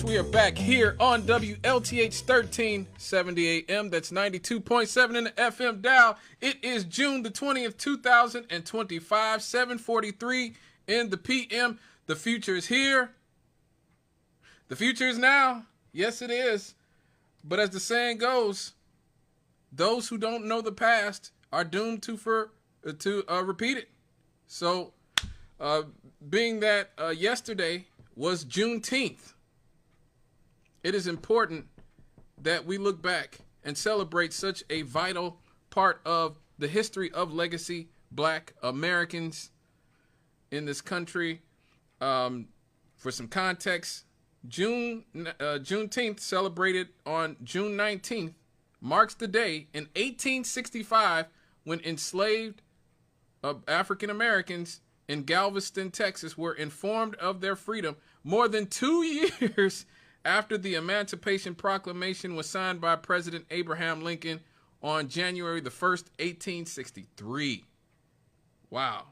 We are back here on WLTH 1370 AM. That's 92.7 in the FM dial. It is June the 20th, 2025, 7:43 in the PM. The future is here. The future is now. Yes, it is. But as the saying goes, those who don't know the past are doomed to repeat it. So, being that yesterday was Juneteenth, it is important that we look back and celebrate such a vital part of the history of legacy Black Americans in this country. For some context, Juneteenth, celebrated on June 19th, marks the day in 1865 when enslaved African Americans in Galveston, Texas, were informed of their freedom more than 2 years after the Emancipation Proclamation was signed by President Abraham Lincoln on January the 1st, 1863. Wow.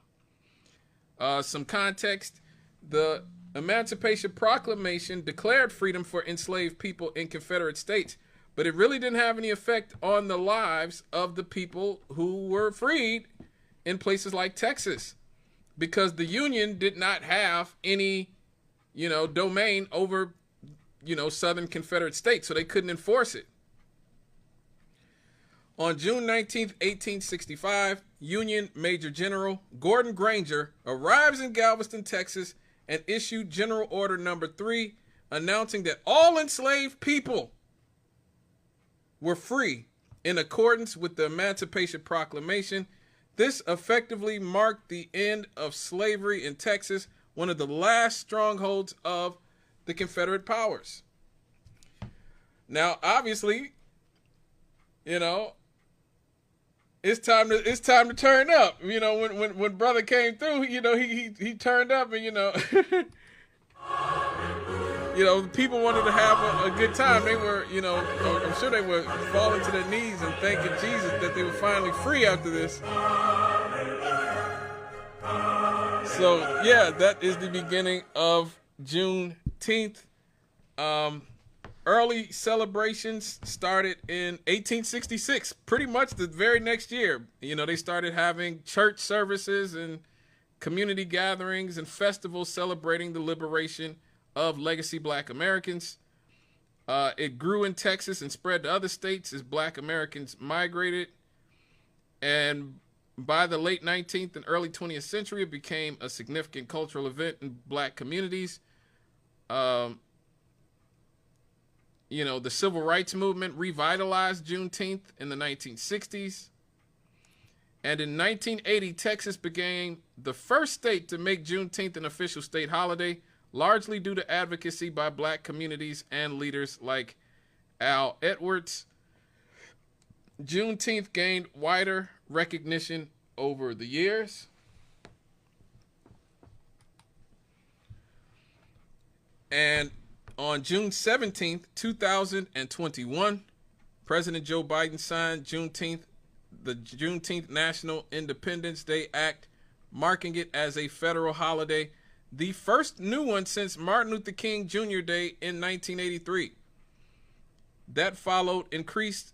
Some context: the Emancipation Proclamation declared freedom for enslaved people in Confederate states, but it really didn't have any effect on the lives of the people who were freed in places like Texas, because the Union did not have any, domain over, Southern Confederate states, so they couldn't enforce it. On June 19th, 1865, Union Major General Gordon Granger arrives in Galveston, Texas, and issued General Order Number 3, announcing that all enslaved people were free in accordance with the Emancipation Proclamation. This effectively marked the end of slavery in Texas, one of the last strongholds of the Confederate powers. Now, obviously, it's time to turn up. When brother came through, he turned up, and people wanted to have a good time. They were, I'm sure they were falling to their knees and thanking Jesus that they were finally free after this. So, yeah, that is the beginning of Juneteenth. Early celebrations started in 1866, pretty much the very next year. They started having church services and community gatherings and festivals celebrating the liberation of legacy Black Americans. It grew in Texas and spread to other states as Black Americans migrated. And by the late 19th and early 20th century, it became a significant cultural event in Black communities. The Civil Rights Movement revitalized Juneteenth in the 1960s. And in 1980, Texas became the first state to make Juneteenth an official state holiday, largely due to advocacy by Black communities and leaders like Al Edwards. Juneteenth gained wider recognition over the years. And on June 17th, 2021, President Joe Biden signed the Juneteenth National Independence Day Act, marking it as a federal holiday, the first new one since Martin Luther King Jr. Day in 1983. That followed increased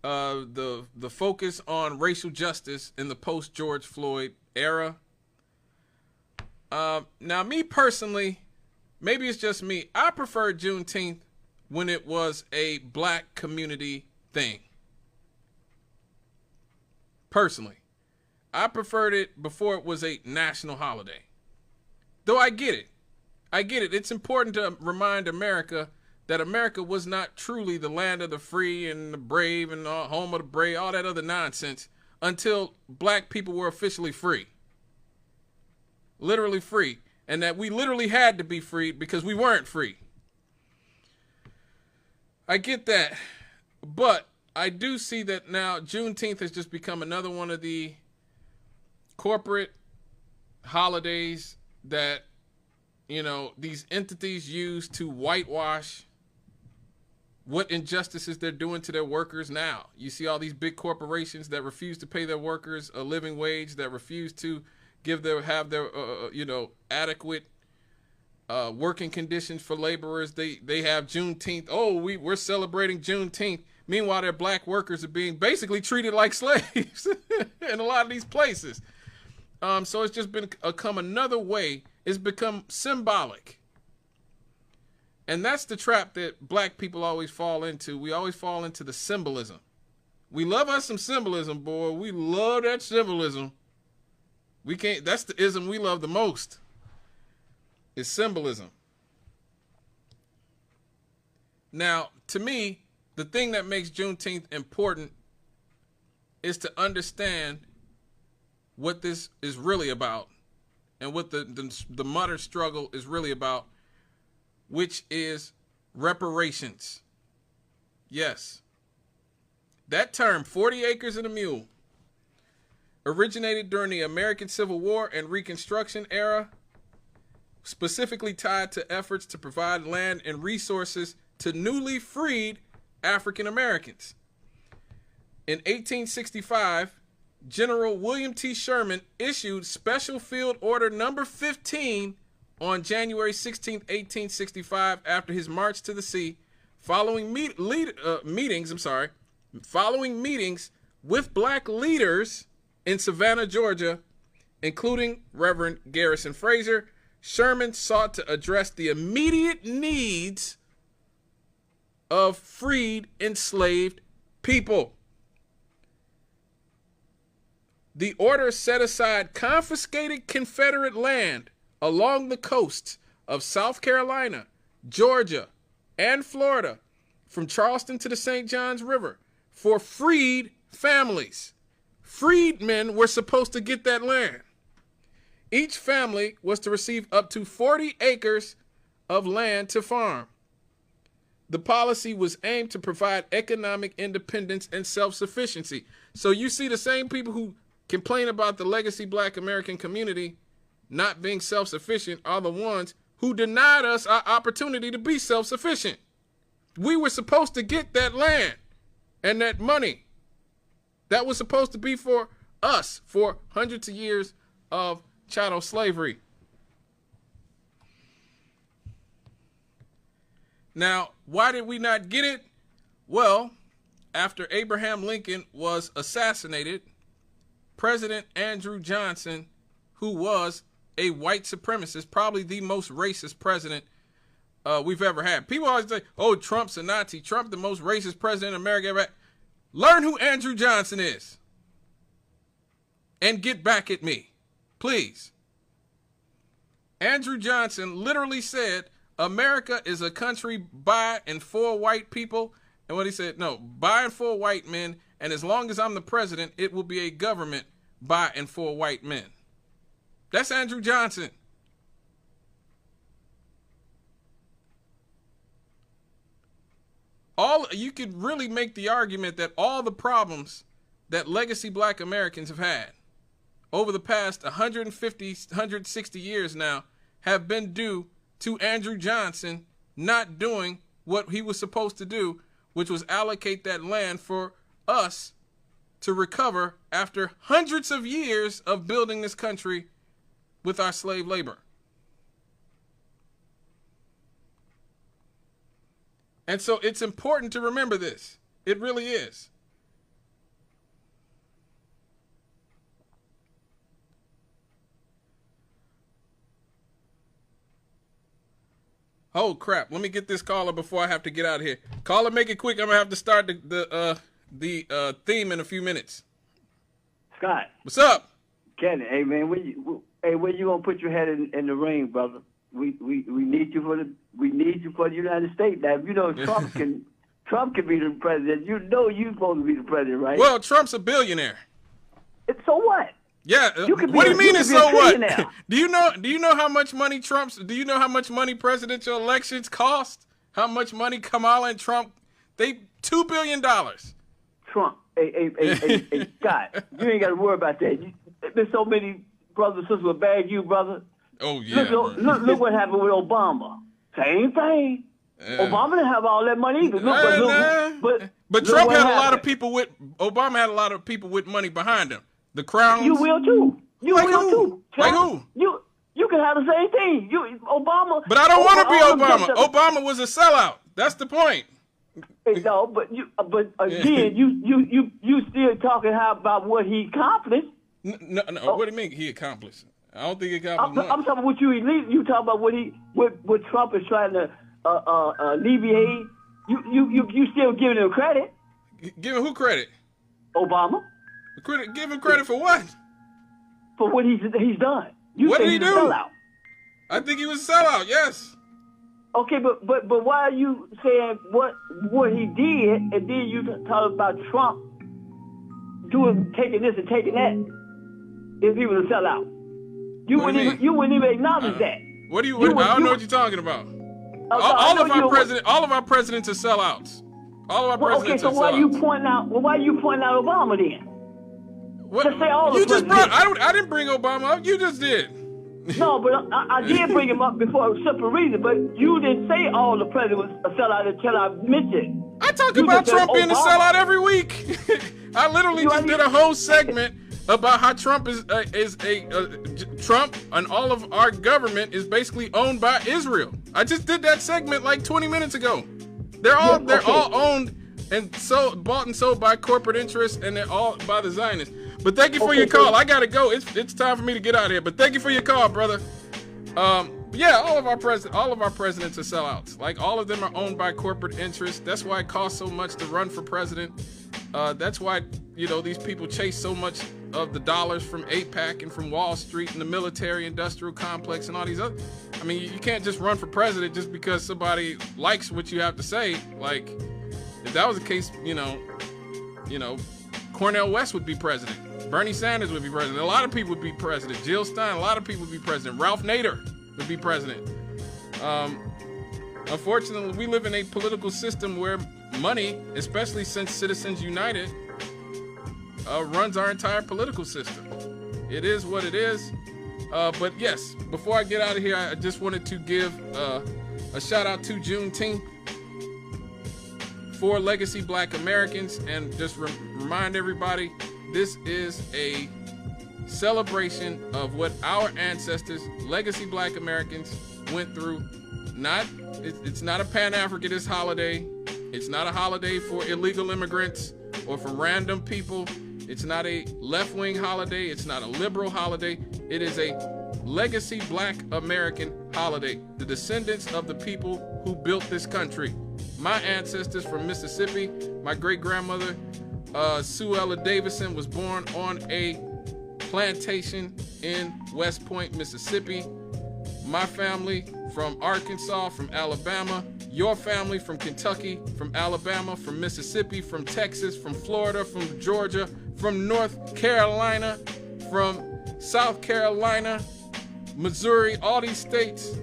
the focus on racial justice in the post-George Floyd era. Now, me personally, maybe it's just me, I prefer Juneteenth when it was a Black community thing. Personally, I preferred it before it was a national holiday. Though I get it. It's important to remind America that America was not truly the land of the free and the brave and home of the brave, all that other nonsense, until Black people were officially free. Literally free. And that we literally had to be freed because we weren't free. I get that. But I do see that now Juneteenth has just become another one of the corporate holidays that, these entities use to whitewash what injustices they're doing to their workers now. You see all these big corporations that refuse to pay their workers a living wage, that refuse to have their adequate working conditions for laborers. They have Juneteenth. Oh, we're celebrating Juneteenth. Meanwhile, their black workers are being basically treated like slaves in a lot of these places. So it's just become another way. It's become symbolic. And that's the trap that black people always fall into. We always fall into the symbolism. We love us some symbolism, boy. We love that symbolism. That's the ism we love the most. Is symbolism. Now, to me, the thing that makes Juneteenth important is to understand what this is really about and what the modern struggle is really about, which is reparations. Yes. That term, 40 acres and a mule, originated during the American Civil War and Reconstruction era, specifically tied to efforts to provide land and resources to newly freed African Americans. In 1865, General William T. Sherman issued Special Field Order Number 15 on January 16, 1865, after his march to the sea, following meetings with black leaders in Savannah, Georgia, including Reverend Garrison Fraser. Sherman sought to address the immediate needs of freed enslaved people. The order set aside confiscated Confederate land along the coasts of South Carolina, Georgia, and Florida, from Charleston to the St. Johns River, for freed families. Freedmen were supposed to get that land. Each family was to receive up to 40 acres of land to farm. The policy was aimed to provide economic independence and self-sufficiency. So you see the same people who complain about the legacy black American community not being self-sufficient are the ones who denied us our opportunity to be self-sufficient. We were supposed to get that land and that money. That was supposed to be for us for hundreds of years of chattel slavery. Now, why did we not get it? Well, after Abraham Lincoln was assassinated, President Andrew Johnson, who was a white supremacist, probably the most racist president we've ever had. People always say, oh, Trump's a Nazi. Trump, the most racist president America ever had. Learn who Andrew Johnson is and get back at me, please. Andrew Johnson literally said, America is a country by and for white people. And what he said, no, by and for white men. And as long as I'm the president, it will be a government by and for white men. That's Andrew Johnson. You could really make the argument that all the problems that legacy black Americans have had over the past 150, 160 years now have been due to Andrew Johnson not doing what he was supposed to do, which was allocate that land for us to recover after hundreds of years of building this country with our slave labor. And so it's important to remember this. It really is. Oh, crap. Let me get this caller before I have to get out of here. Caller, make it quick. I'm going to have to start the theme in a few minutes. Scott. What's up? Kenny, hey, man, when you going to put your head in the ring, brother? We need you for the United States. Now, you know Trump can be the president. You know you're supposed to be the president, right? Well, Trump's a billionaire. So what? Yeah. What do you mean it's so what? Do you know how much money do you know how much money presidential elections cost? How much money Kamala and Trump? They $2 billion. Trump. Hey, Scott, you ain't got to worry about that. There's so many brothers and sisters will bag you, brother. Oh, yeah. Look what happened with Obama. Same thing. Obama didn't have all that money either. But Trump had a lot of people with Obama had a lot of people with money behind him. The Crowns. You will too. You will too. Like who? You can have the same thing. Obama. But I don't want to be Obama. Obama was a sellout. That's the point. No, but again, you still talking about what he accomplished. No. What do you mean he accomplished? I don't think he accomplished. I'm talking about you talking about what Trump is trying to alleviate. You still giving him credit? Giving who credit? Obama. Give him credit for what? For what he's done. What did he do? Sellout. I think he was a sellout. Yes. Okay, but why are you saying what he did, and then you talk about Trump taking this and taking that? If he was a sellout, you wouldn't even acknowledge that. What do you? I don't know what you're talking about. All of our presidents are sellouts. All of our presidents are sellouts. Okay, so why are you pointing out? Well, why are you pointing out Obama then? What? Just say all you of just presidents. brought. I didn't bring Obama up. You just did. No, but I did bring him up before a simple reason. But you didn't say all the presidents are sellout until I mentioned. I talk about Trump being a sellout every week. I literally just did a whole segment about how Trump is Trump and all of our government is basically owned by Israel. I just did that segment like 20 minutes ago. They're all owned and bought and sold by corporate interests, and they're all by the Zionists. But thank you for your call. I gotta go. It's time for me to get out of here. But thank you for your call, brother. Yeah, all of our presidents are sellouts. Like, all of them are owned by corporate interests. That's why it costs so much to run for president. That's why these people chase so much of the dollars from AIPAC and from Wall Street and the military-industrial complex and all these other. I mean, you can't just run for president just because somebody likes what you have to say. Like, if that was the case, Cornel West would be president. Bernie Sanders would be president. A lot of people would be president. Jill Stein, a lot of people would be president. Ralph Nader would be president. Unfortunately, we live in a political system where money, especially since Citizens United, runs our entire political system. It is what it is. But yes, before I get out of here, I just wanted to give a shout out to Juneteenth for legacy Black Americans, and just remind everybody, this is a celebration of what our ancestors, legacy Black Americans, went through. It's not a Pan-Africanist holiday. It's not a holiday for illegal immigrants or for random people. It's not a left-wing holiday. It's not a liberal holiday. It is a legacy Black American holiday. The descendants of the people who built this country. My ancestors from Mississippi, my great-grandmother, Sue Ella Davison, was born on a plantation in West Point, Mississippi. My family from Arkansas, from Alabama. Your family from Kentucky, from Alabama, from Mississippi, from Texas, from Florida, from Georgia, from North Carolina, from South Carolina, Missouri, all these states.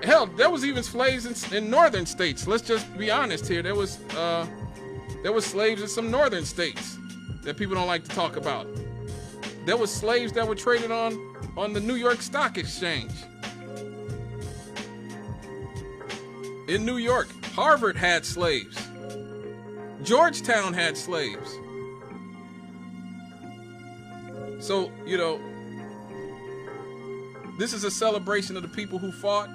Hell, there was even slaves in northern states. Let's just be honest here. There was slaves in some northern states that people don't like to talk about. There was slaves that were traded on the New York Stock Exchange. In New York, Harvard had slaves. Georgetown had slaves. So, this is a celebration of the people who fought,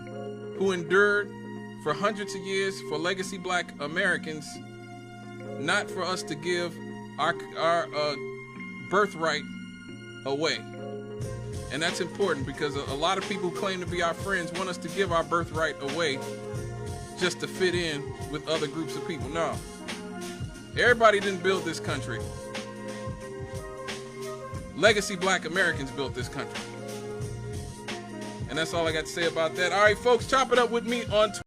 who endured for hundreds of years for legacy Black Americans, not for us to give our birthright away. And that's important, because a lot of people who claim to be our friends want us to give our birthright away just to fit in with other groups of people. No. Everybody didn't build this country. Legacy Black Americans built this country. And that's all I got to say about that. All right, folks, chop it up with me on Twitter.